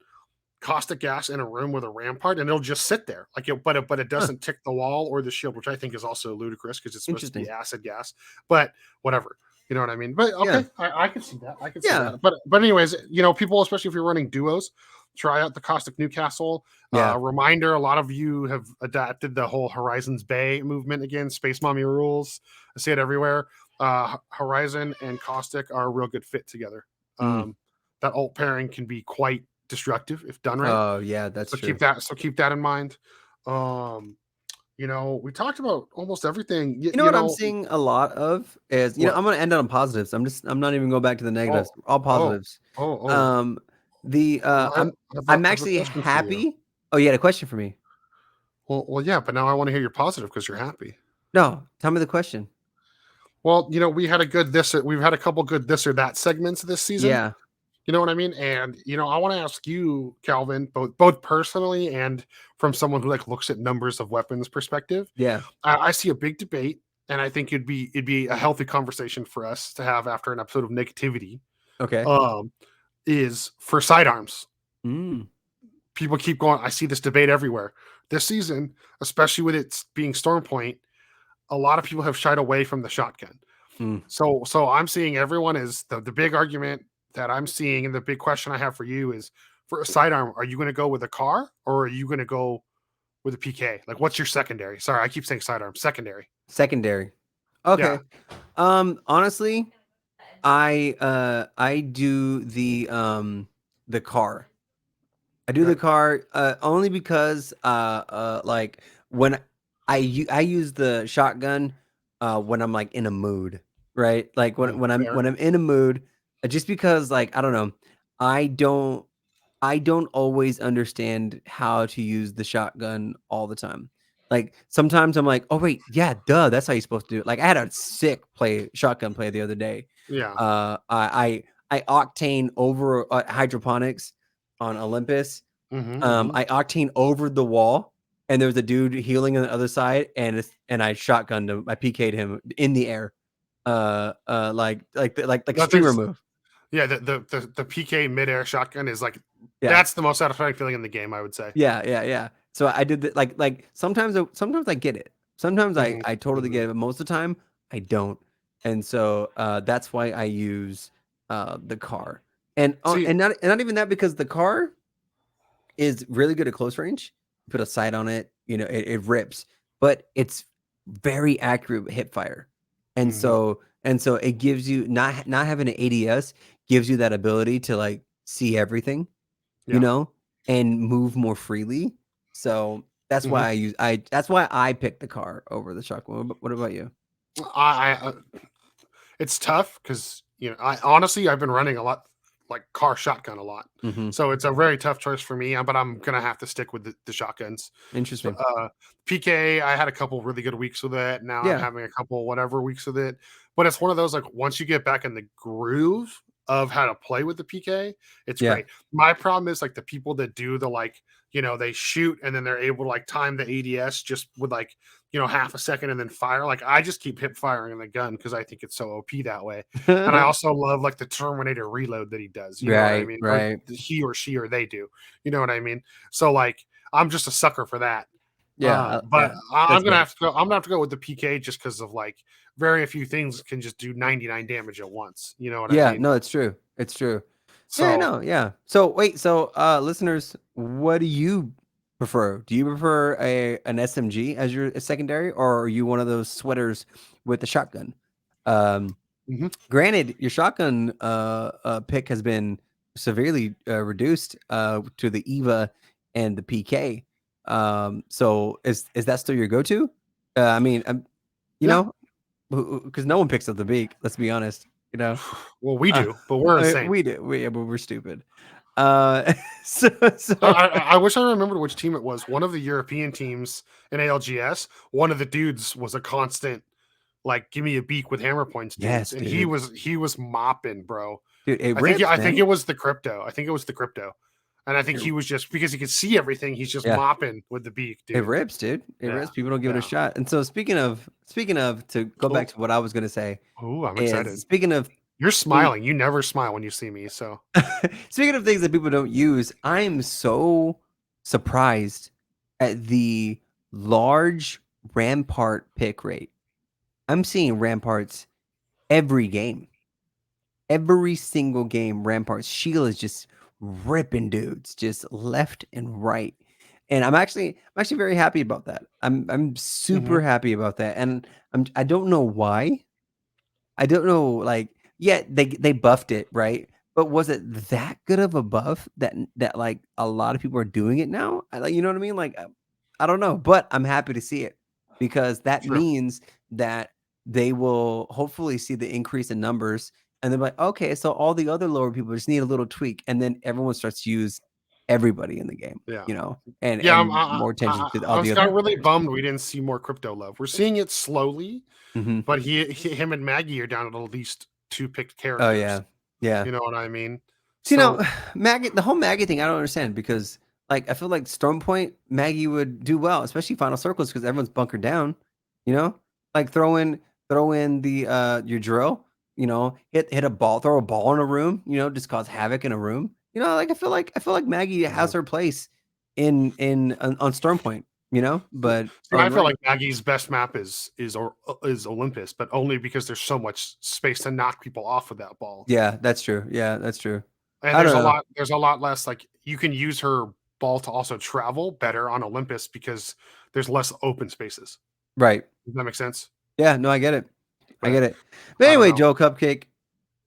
caustic gas in a room with a Rampart and it'll just sit there. Like but it doesn't tick the wall or the shield, which I think is also ludicrous because it's supposed to be acid gas. But whatever. You know what I mean? But okay, I can see that. I can see that. But anyways, people, especially if you're running duos, try out the Caustic Newcastle. Reminder, a lot of you have adapted the whole Horizon's Bay movement again. Space Mommy rules. I see it everywhere. Horizon and Caustic are a real good fit together. That ult pairing can be quite destructive if done right. Oh, yeah, that's true. Keep that in mind. We talked about almost everything. What I'm seeing a lot of is, I'm going to end on positives. I'm not even going back to the negatives. All positives. I'm actually happy. Oh, you had a question for me. Well, yeah, but now I want to hear your positive because you're happy. No, tell me the question. Well, we've had a couple good this or that segments this season. Yeah. You know what I mean? And I want to ask you, Calvin, both personally and from someone who like looks at numbers of weapons perspective. Yeah. I see a big debate, and I think it'd be a healthy conversation for us to have after an episode of negativity. Okay. Is for sidearms. Mm. People keep going. I see this debate everywhere this season, especially with it being Stormpoint. A lot of people have shied away from the shotgun. Mm. So I'm seeing everyone is the big argument that I'm seeing, and the big question I have for you is for a sidearm, are you going to go with a car or are you going to go with a PK? Like, what's your secondary? Sorry, I keep saying sidearm. Secondary. Secondary. Okay. Yeah. Honestly, I do the car. I do the Okay. car only because like when I use the shotgun when I'm like in a mood, right? Like when I'm in a mood, just because like I don't know, I don't I don't always understand how to use the shotgun all the time. Like sometimes I'm like, oh wait, yeah, duh, that's how you're supposed to do it. Like I had a sick shotgun play the other day. Yeah. I octane over hydroponics on Olympus. Mm-hmm. I octane over the wall, and there was a dude healing on the other side, and I shotgunned him. I PK'd him in the air, like streamer move. Yeah, the PK midair shotgun is like Yeah, that's the most satisfying feeling in the game, I would say. yeah. So I did that. Like sometimes I get it. Sometimes Mm-hmm. I totally Mm-hmm. get it, but most of the time I don't. And so that's why I use the car, See, and not even that because the car is really good at close range. Put a sight on it, it rips, but it's very accurate hip fire. And mm-hmm. so it gives you not having an ADS gives you that ability to like see everything, Yeah. and move more freely. So that's Mm-hmm. why that's why I picked the car over the shotgun. What about you? I it's tough because I honestly I've been running a lot like car shotgun a lot, Mm-hmm. so it's a very tough choice for me. But I'm gonna have to stick with the shotguns. So Interesting. PK, I had a couple really good weeks with it. Now I'm Yeah. having a couple whatever weeks with it. But it's one of those like once you get back in the groove of how to play with the PK, it's Yeah. great. My problem is like the people that do the like they shoot and then they're able to like time the ADS just with like half a second and then fire. Like I just keep hip firing the gun because I think it's so OP that way. And I also love like the Terminator reload that he does. You know what I Right. mean? Or Right. he or she or they do. You know what I mean? So like I'm just a sucker for that. Yeah. But Yeah. I'm That's gonna good. have to go. I'm gonna have to go with the PK just because of like very few things can just do 99 damage at once. You know what I Yeah, mean? no, it's true. It's true. Yeah, So no, yeah. So wait, listeners, what do you prefer? Do you prefer an SMG as your secondary, or are you one of those sweaters with the shotgun? Um, mhm. Granted, your shotgun pick has been severely reduced to the Eva and the PK. So is that still your go-to? I mean, you Yeah. know, because no one picks up the beak. Let's be honest. You know. Well, we do, but we're insane. We do. Yeah, but we're stupid. Uh, so, I wish I remembered which team it was. One of the European teams in ALGS. One of the dudes was a constant, like, give me a beak with hammer points, dudes, yes, and dude. he was mopping, bro. Dude, it rips, I think man. it was the crypto. I think it was the crypto, and I think he was just because he could see everything. He's just Yeah, mopping with the beak, it dude. rips, dude. It Yeah, rips. People don't give it a yeah. shot. And so speaking of, to go back Oh, to what I was gonna say oh, I'm is excited. speaking of You're things, smiling. You never smile when you see me. So, speaking of things that people don't use, I am so surprised at the large Rampart pick rate. I'm seeing Ramparts every game. Every single game, Rampart's Sheila is just ripping dudes, just left and right. And I'm actually very happy about that. I'm hmm super happy about that. And I don't know why. I don't know, like, yeah, they buffed it, right? But was it that good of a buff that like a lot of people are doing it now? Like, you know what I mean? Like, I don't know, but I'm happy to see it because that true. means that they will hopefully see the increase in numbers, and they're like, okay, so all the other lower people just need a little tweak, and then everyone starts to use everybody in the game, Yeah. and Yeah, more attention to all I the was other kind of really players. bummed we didn't see more crypto love. We're seeing it slowly, Mhm. but him and Maggie are down at least two picked Oh characters. yeah, yeah. You know what I mean? So, you know, Maggie, the whole Maggie thing, I don't understand because, like, I feel like Storm Point, Maggie would do well, especially Final Circles because everyone's bunkered down. You know, like throw in the your drill. You know, hit a ball, throw a ball in a room. You know, just cause havoc in a room. You know, like I feel like Maggie has her place on Storm Point. You know, but I feel like Maggie's best map is Olympus, but only because there's so much space to knock people off with that ball. Yeah, that's true. Yeah, that's true. And there's a lot less, like, you can use her ball to also travel better on Olympus because there's less open spaces. Right. Does that make sense? Yeah, no, I get it. I get it. But anyway, Joel Cupcake,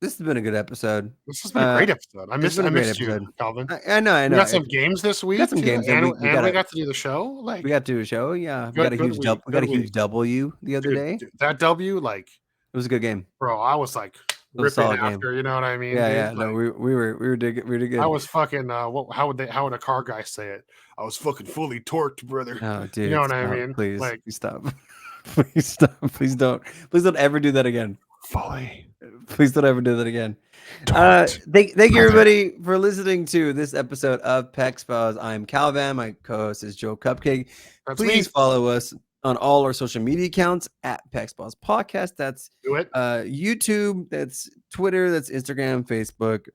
this has been a good episode. This has been a great episode. I missed you, Calvin. I know. We got some games this week. Got some games, and we got to do the show. Like, we got to do a show. Yeah, we got a huge W the other day. Dude, that W, like, it was a good game, bro. I was like ripping after. You know what I mean? Yeah, dude? yeah. Like, no, we were good. I was fucking. How would a car guy say it? I was fucking fully torqued, brother. Oh, dude, you know what I mean? Please, like, stop. Please stop. Please don't ever do that again. Fully. Please don't ever do that again. Thank you everybody for listening to this episode of Pex Pals. I'm Calvin. My co-host is Joe Cupcake. Please follow us on all our social media accounts at Pex Pals Podcast. That's YouTube, that's Twitter, that's Instagram, Facebook,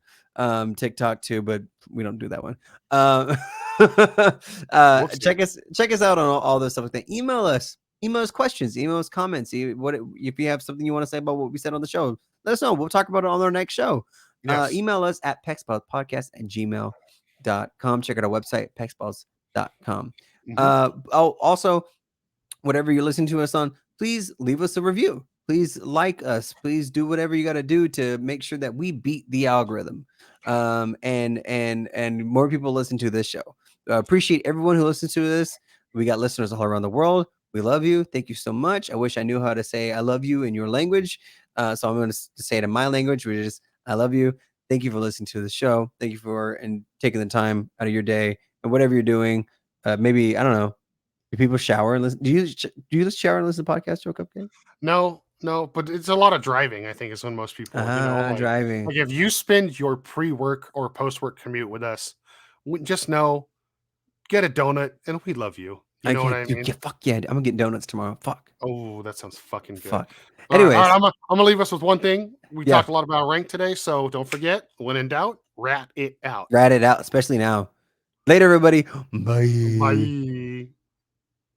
TikTok too, but we don't do that one. Check us out on all this stuff like that. Email us questions, email us comments. If you have something you want to say about what we said on the show, let us know. We'll talk about it on our next show. Yes. Email us at pexpalspodcast@gmail.com. Check out our website, pexpals.com. Also, whatever you're listening to us on, please leave us a review. Please like us. Please do whatever you got to do to make sure that we beat the algorithm. And more people listen to this show. Appreciate everyone who listens to this. We got listeners all around the world. We love you. Thank you so much. I wish I knew how to say I love you in your language. So I'm going to say it in my language, which is I love you. Thank you for listening to the show. Thank you for taking the time out of your day and whatever you're doing. Maybe, I don't know, do people shower and listen? Do you just shower and listen to podcasts, Joe Cupcake? No, but it's a lot of driving, I think, is when most people, driving. Like, if you spend your pre-work or post-work commute with us, just know, get a donut and we love you. You know what I mean? Fuck yeah. I'm going to get donuts tomorrow. Fuck. Oh, that sounds fucking good. Fuck. Anyways. All right, I'm going to leave us with one thing. We talked a lot about rank today, so don't forget, when in doubt, rat it out. Rat it out, especially now. Later, everybody. Bye. Bye.